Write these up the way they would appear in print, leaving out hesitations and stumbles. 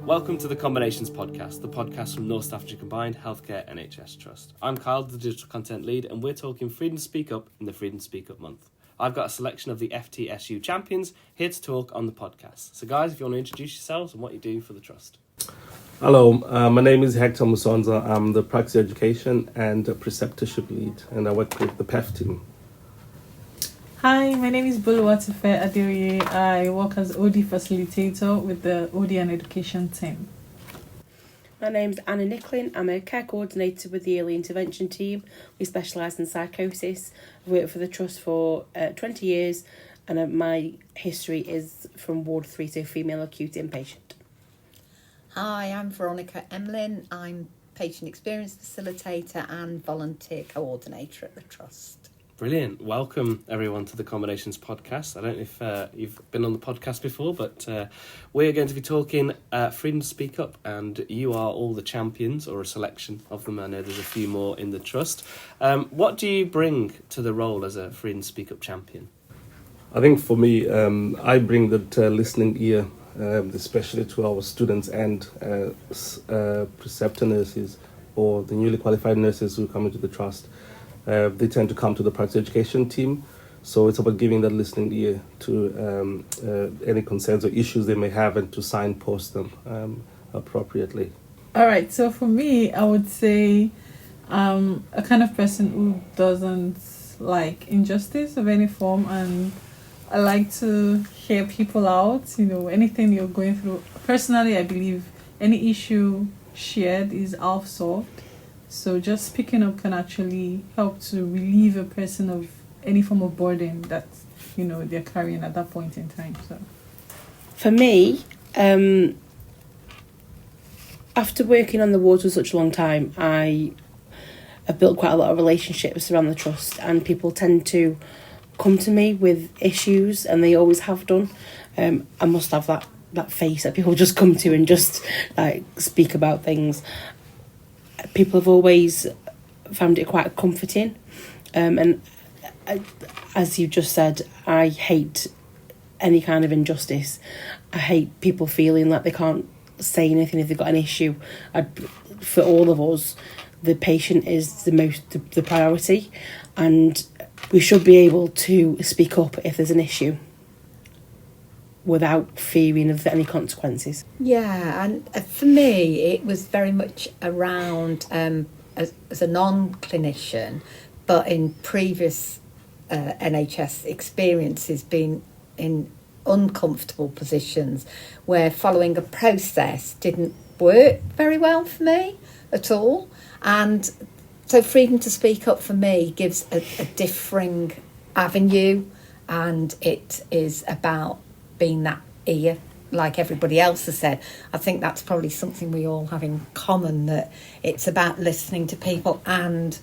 Welcome to the Combinations Podcast, the podcast from North Staffordshire Combined Healthcare NHS Trust. I'm Kyle, the Digital Content Lead, and we're talking Freedom to Speak Up in the Freedom to Speak Up month. I've got a selection of the FTSU champions here to talk on the podcast. So guys, if you want to introduce yourselves and what you do for the Trust. Hello, my name is Hector. I'm the Practice Education and Preceptorship Lead, and I work with the PEF team. Hi, my name is Boluwatife. I work as OD Facilitator with the OD and Education team. My name's Anna Nicklin. I'm a care coordinator with the early intervention team. We specialise in psychosis. I've worked for the Trust for 20 years, and my history is from Ward 3, so female acute inpatient. Hi, I'm Veronica. I'm patient experience facilitator and volunteer coordinator at the Trust. Brilliant. Welcome, everyone, to the Combinations Podcast. I don't know if you've been on the podcast before, but we're going to be talking Freedom to Speak Up, and you are all the champions, or a selection of them. I know there's a few more in the Trust. What do you bring to the role as a Freedom to Speak Up champion? I think for me, I bring that listening ear, especially to our students and preceptor nurses or the newly qualified nurses who come into the Trust. They tend to come to the practice education team, so it's about giving that listening ear to any concerns or issues they may have and to signpost them appropriately. All right, so for me, I would say a kind of person who doesn't like injustice of any form, and I like to hear people out, anything you're going through. Personally, I believe any issue shared is half solved. So just speaking up can actually help to relieve a person of any form of burden that, they're carrying at that point in time. So, for me, after working on the wards for such a long time, I have built quite a lot of relationships around the Trust, and people tend to come to me with issues, and they always have done. I must have that face that people just come to and just speak about things. People have always found it quite comforting, and as you just said, I hate any kind of injustice. I hate people feeling like they can't say anything if they've got an issue. For all of us, the patient is the priority, and we should be able to speak up if there's an issue without fearing of any consequences. Yeah, and for me, it was very much around, as a non-clinician, but in previous NHS experiences, being in uncomfortable positions where following a process didn't work very well for me at all. And so Freedom to Speak Up for me gives a differing avenue, and it is about being that ear, like everybody else has said. I think that's probably something we all have in common, that it's about listening to people. And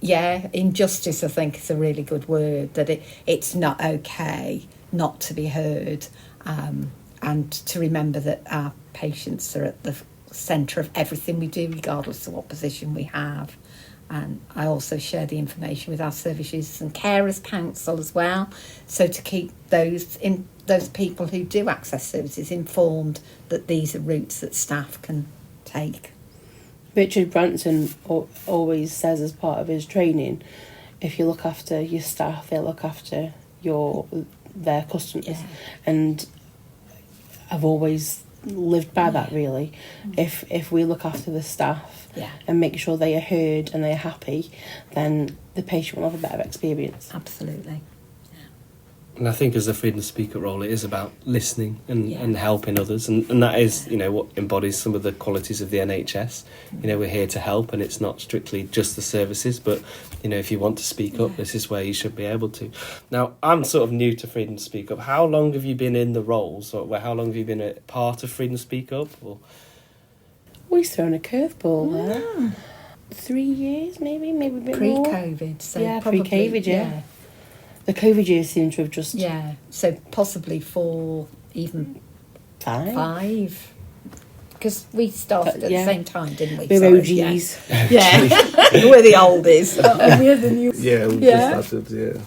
injustice, I think, is a really good word, that it's not okay not to be heard, and to remember that our patients are at the centre of everything we do, regardless of what position we have. And I also share the information with our service users and carers council as well, so to keep those people who do access services informed that these are routes that staff can take. Richard Branson always says, as part of his training, if you look after your staff, they'll look after their customers. Yeah. And I've always lived by that, really. If we look after the staff and make sure they are heard and they are happy, then the patient will have a better experience. Absolutely. And I think as a Freedom to Speak Up role, it is about listening and helping others, and that is, what embodies some of the qualities of the NHS. We're here to help, and it's not strictly just the services, but, if you want to speak up, this is where you should be able to. Now, I'm sort of new to Freedom to Speak Up. How long have you been in the roles, or how long have you been a part of Freedom to Speak Up? Or? We've thrown a curveball there. 3 years, maybe a bit more. Pre-COVID. So probably, pre-COVID, yeah. The COVID years seem to have just... Yeah, so possibly 4, even 5. Because we started at the same time, didn't we? We're OGs. Yeah, we're the oldies. We're the new... Yeah, we just started,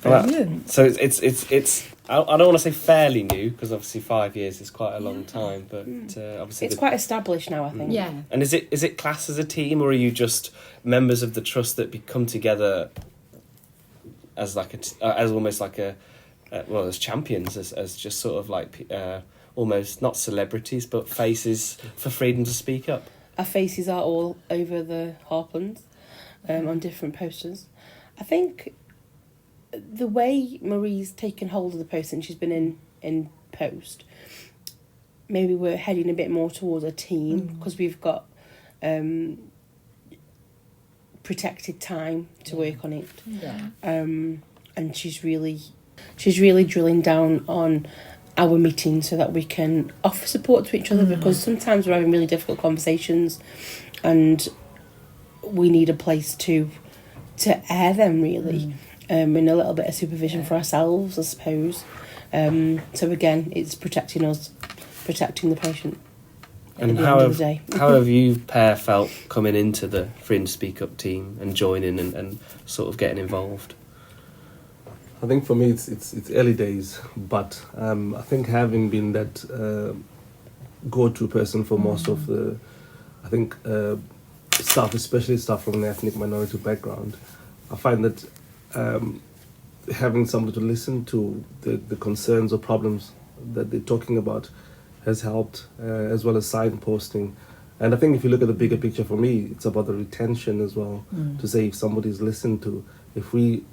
Brilliant. So it's I don't want to say fairly new, because obviously 5 years is quite a long time, but obviously It's quite established now, I think. Yeah. And is it classed as a team, or are you just members of the trust that come together as like as almost like as champions, as just sort of like almost not celebrities but faces for freedom to speak up? Our faces are all over the Harplands, on different posters. I think the way Marie's taken hold of the post since she's been in post, maybe we're heading a bit more towards a team, because we've got protected time to work on it. Yeah. And she's really drilling down on our meetings so that we can offer support to each other, because sometimes we're having really difficult conversations and we need a place to air them, really. And a little bit of supervision for ourselves, I suppose. So again, it's protecting us, protecting the patient. And how have you pair felt coming into the Freedom to Speak Up team and joining and sort of getting involved? I think for me it's early days, but I think having been that go-to person for most of the, I think staff, especially staff from an ethnic minority background, I find that having somebody to listen to the concerns or problems that they're talking about has helped, as well as signposting. And I think if you look at the bigger picture, for me, it's about the retention as well, to say if somebody's listened to, if we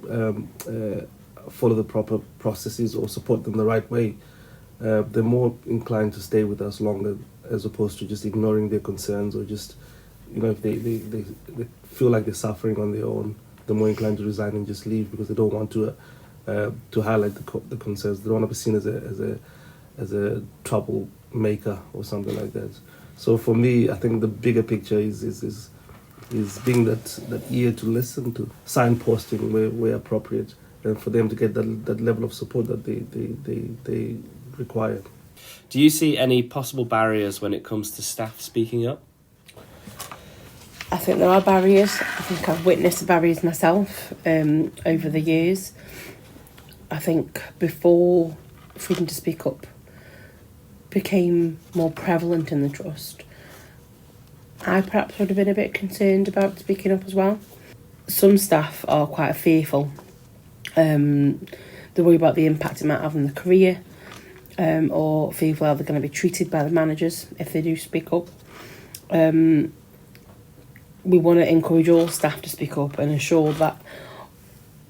follow the proper processes or support them the right way, they're more inclined to stay with us longer, as opposed to just ignoring their concerns, or just, if they feel like they're suffering on their own, they're more inclined to resign and just leave, because they don't want to highlight the concerns. They don't want to be seen as a troublemaker or something like that. So for me, I think the bigger picture is being that ear to listen to, signposting where appropriate, and for them to get that level of support that they require. Do you see any possible barriers when it comes to staff speaking up? I think there are barriers. I think I've witnessed the barriers myself over the years. I think before Freedom to Speak Up became more prevalent in the trust, I perhaps would have been a bit concerned about speaking up as well. Some staff are quite fearful. They worry about the impact it might have on their career, or fearful how they're going to be treated by the managers if they do speak up. We want to encourage all staff to speak up and ensure that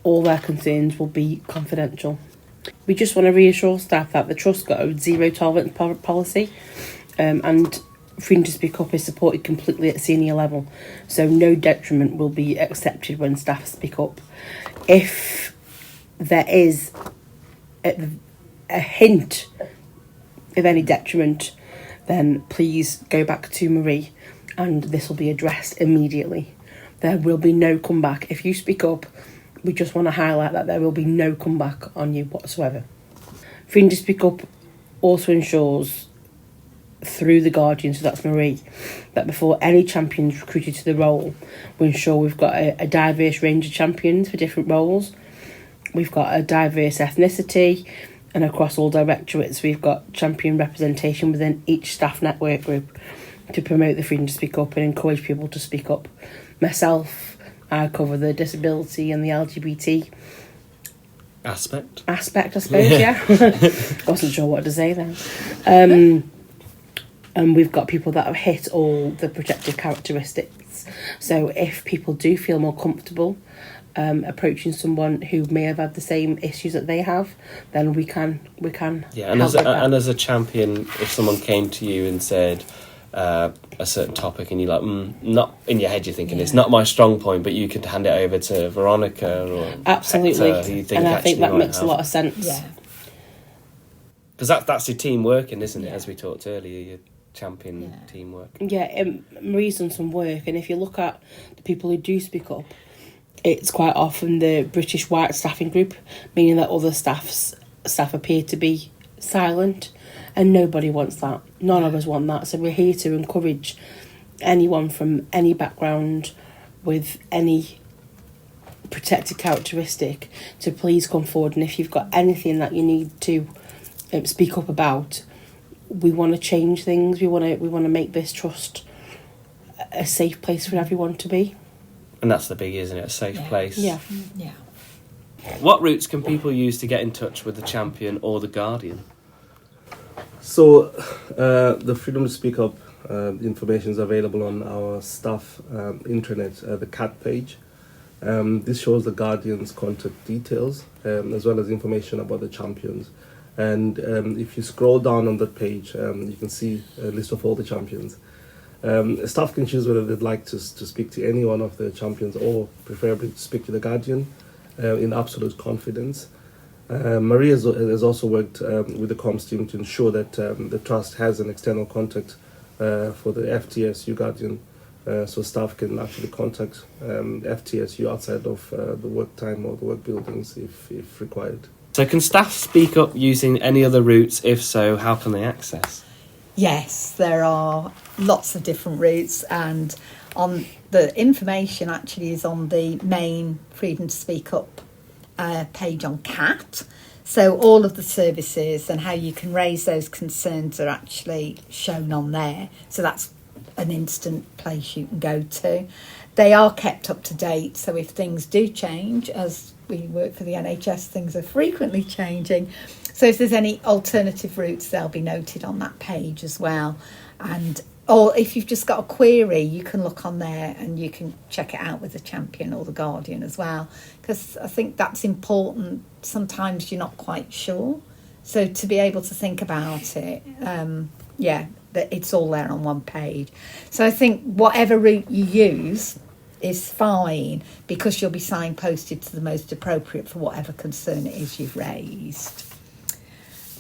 all their concerns will be confidential. We just want to reassure staff that the Trust got a zero tolerance policy, and Freedom to Speak Up is supported completely at senior level, so no detriment will be accepted when staff speak up. If there is a hint of any detriment, then please go back to Marie and this will be addressed immediately. There will be no comeback. If you speak up, we just want to highlight that there will be no comeback on you whatsoever. Freedom to Speak Up also ensures, through the Guardian, so that's Marie, that before any champions recruited to the role, we ensure we've got a diverse range of champions for different roles. We've got a diverse ethnicity, and across all directorates we've got champion representation within each staff network group to promote the freedom to speak up and encourage people to speak up. Myself, I cover the disability and the LGBT aspect, I suppose, yeah. I wasn't sure what to say then. And we've got people that have hit all the protected characteristics. So if people do feel more comfortable approaching someone who may have had the same issues that they have, then we can yeah. And as a champion, if someone came to you and said a certain topic, and you're like, not in your head, you're thinking it's not my strong point, but you could hand it over to Veronica or absolutely, Hector, who you think and I think that makes have. a lot of sense. Yeah, because that's your team working, isn't it? As we talked earlier, your champion teamwork. Yeah, Marie's done some work, and if you look at the people who do speak up, it's quite often the British white staffing group, meaning that other staff appear to be silent, and nobody wants that. None of us want that. So we're here to encourage anyone from any background with any protected characteristic to please come forward. And if you've got anything that you need to speak up about, we want to change things. We want to make this trust a safe place for everyone to be. And that's the big, isn't it? A safe place. Yeah. Yeah. What routes can people use to get in touch with the champion or the guardian? So, the Freedom to Speak Up information is available on our staff intranet, the CAT page. This shows the guardian's contact details as well as information about the champions. And if you scroll down on that page, you can see a list of all the champions. Staff can choose whether they'd like to speak to any one of the champions or preferably to speak to the guardian in absolute confidence. Maria has also worked with the comms team to ensure that the trust has an external contact for the FTSU guardian, so staff can actually contact FTSU outside of the work time or the work buildings if required. So can staff speak up using any other routes? If so, how can they access? Yes, there are lots of different routes, and on the information actually is on the main Freedom to Speak Up page on CAT. So all of the services and how you can raise those concerns are actually shown on there. So that's an instant place you can go to. They are kept up to date, so if things do change, as we work for the NHS, things are frequently changing. So if there's any alternative routes, they'll be noted on that page as well. Or if you've just got a query, you can look on there and you can check it out with the champion or the guardian as well. Because I think that's important. Sometimes you're not quite sure. So to be able to think about it, that it's all there on one page. So I think whatever route you use is fine, because you'll be signposted to the most appropriate for whatever concern it is you've raised.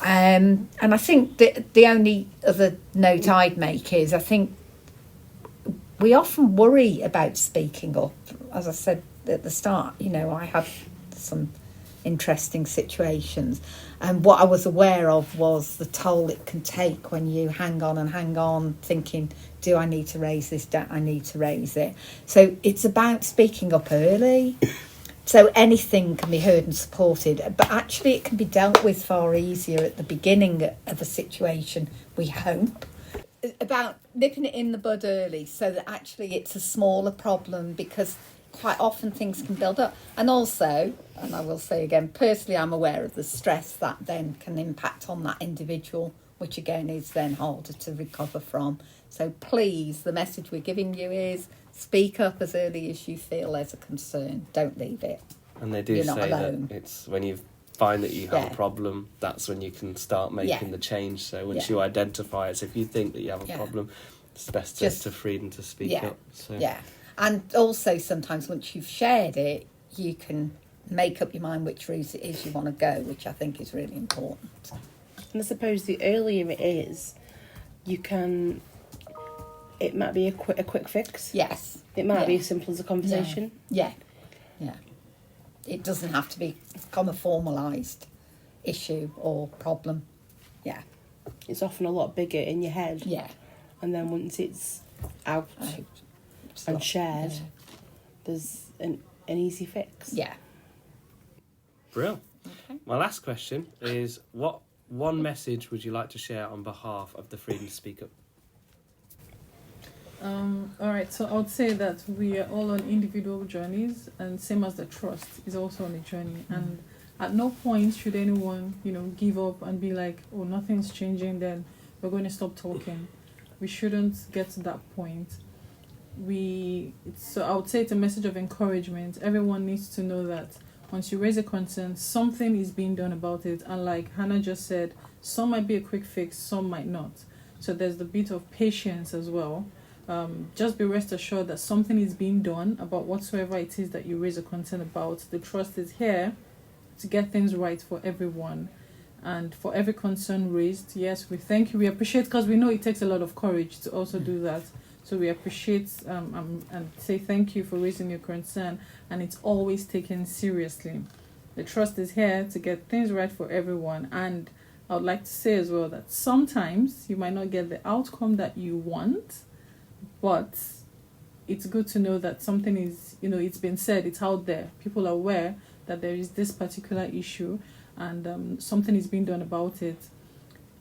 And I think the only other note I'd make is I think we often worry about speaking up. As I said at the start, I had some interesting situations, and what I was aware of was the toll it can take when you hang on thinking, do I need to raise this? Don't I need to raise it? So it's about speaking up early. So anything can be heard and supported, but actually it can be dealt with far easier at the beginning of a situation, we hope. About nipping it in the bud early so that actually it's a smaller problem, because quite often things can build up. And also, and I will say again, personally I'm aware of the stress that then can impact on that individual, which again is then harder to recover from. So please, the message we're giving you is speak up as early as you feel there's a concern. Don't leave it. And they do You're not say alone. that it's when you find that you have a problem, that's when you can start making the change. So once you identify it, so if you think that you have a problem, it's best to freedom to speak up. So. Yeah. And also sometimes once you've shared it, you can make up your mind which route it is you want to go, which I think is really important. And I suppose the earlier it is, it might be a quick fix. Yes. It might be as simple as a conversation. Yeah. It doesn't have to become a formalised issue or problem. Yeah. It's often a lot bigger in your head. Yeah. And then once it's out and shared, there's an easy fix. Yeah. Brilliant. Okay. My last question is, what one message would you like to share on behalf of the Freedom to Speak Up? All right, so I would say that we are all on individual journeys, and same as the trust is also on a journey. And at no point should anyone, give up and be like, oh, nothing's changing, then we're going to stop talking. We shouldn't get to that point. So I would say it's a message of encouragement. Everyone needs to know that once you raise a concern, something is being done about it. And like Hannah just said, some might be a quick fix, some might not. So there's the bit of patience as well. Just be rest assured that something is being done about whatsoever it is that you raise a concern about. The trust is here to get things right for everyone. And for every concern raised, yes, we thank you. We appreciate, because we know it takes a lot of courage to also do that. So we appreciate and say thank you for raising your concern. And it's always taken seriously. The trust is here to get things right for everyone. And I would like to say as well that sometimes you might not get the outcome that you want, but it's good to know that something is, it's been said, it's out there. People are aware that there is this particular issue, and something is being done about it.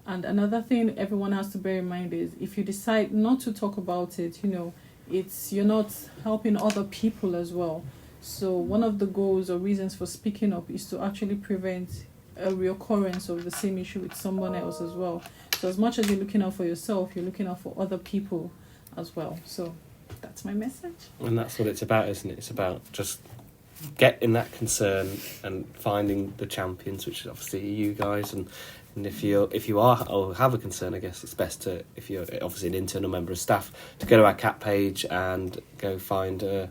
And another thing everyone has to bear in mind is, if you decide not to talk about it, you're not helping other people as well. So one of the goals or reasons for speaking up is to actually prevent a reoccurrence of the same issue with someone else as well. So as much as you're looking out for yourself, you're looking out for other people as well. So that's my message. And that's what it's about, isn't it? It's about just getting that concern and finding the champions, which is obviously you guys. And if you are or have a concern, I guess it's best to, if you're obviously an internal member of staff, to go to our CAT page and go find a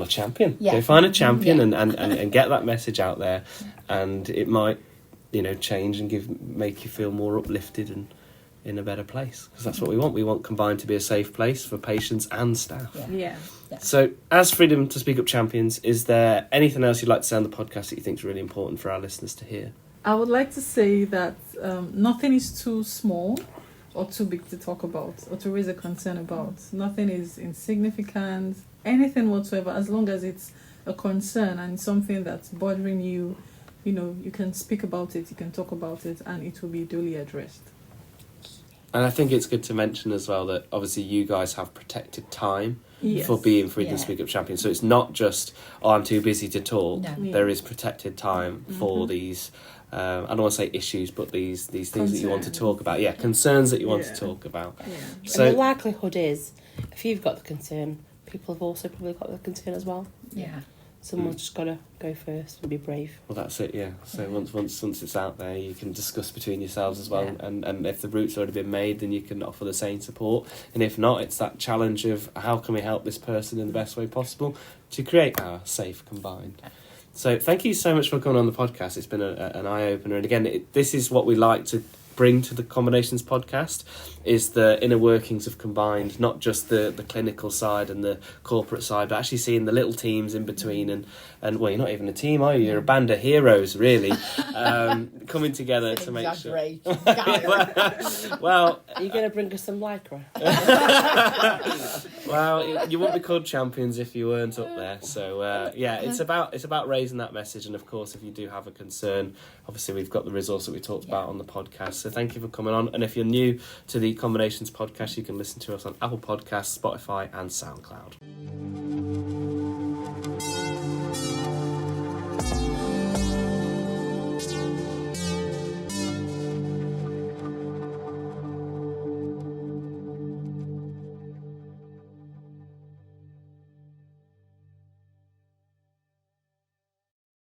champion. Yeah. Go find a champion and get that message out there, and it might, change and make you feel more uplifted and in a better place, because that's what we want. We want Combined to be a safe place for patients and staff. Yeah. So, as Freedom to Speak Up champions, is there anything else you'd like to say on the podcast that you think is really important for our listeners to hear? I would like to say that nothing is too small or too big to talk about or to raise a concern about. Nothing is insignificant, anything whatsoever, as long as it's a concern and something that's bothering you, you can speak about it, you can talk about it, and it will be duly addressed. And I think it's good to mention as well that obviously you guys have protected time Yes. for being Freedom to Speak Up champions. So it's not just, I'm too busy to talk. No. Yeah. There is protected time for these, I don't want to say issues, but these things that you want to talk about. Yeah, concerns that you want to talk about. Yeah. So And the likelihood is, if you've got the concern, people have also probably got the concern as well. Yeah. Someone's just got to go first and be brave. Well, that's it, yeah. So once it's out there, you can discuss between yourselves as well. And if the route's already been made, then you can offer the same support. And if not, it's that challenge of how can we help this person in the best way possible to create our safe Combined. So thank you so much for coming on the podcast. It's been an eye-opener. And again, this is what we like to bring to the Combinations podcast, is the inner workings of Combined, not just the clinical side and the corporate side, but actually seeing the little teams in between. And well, you're not even a team, are you? You're a band of heroes, really, coming together to make sure. Well, Are you going to bring us some lycra? well, you wouldn't be called champions if you weren't up there. So it's about raising that message. And of course, if you do have a concern, obviously we've got the resource that we talked about on the podcast. So thank you for coming on. And if you're new to the Combinations podcast, you can listen to us on Apple Podcasts, Spotify and SoundCloud.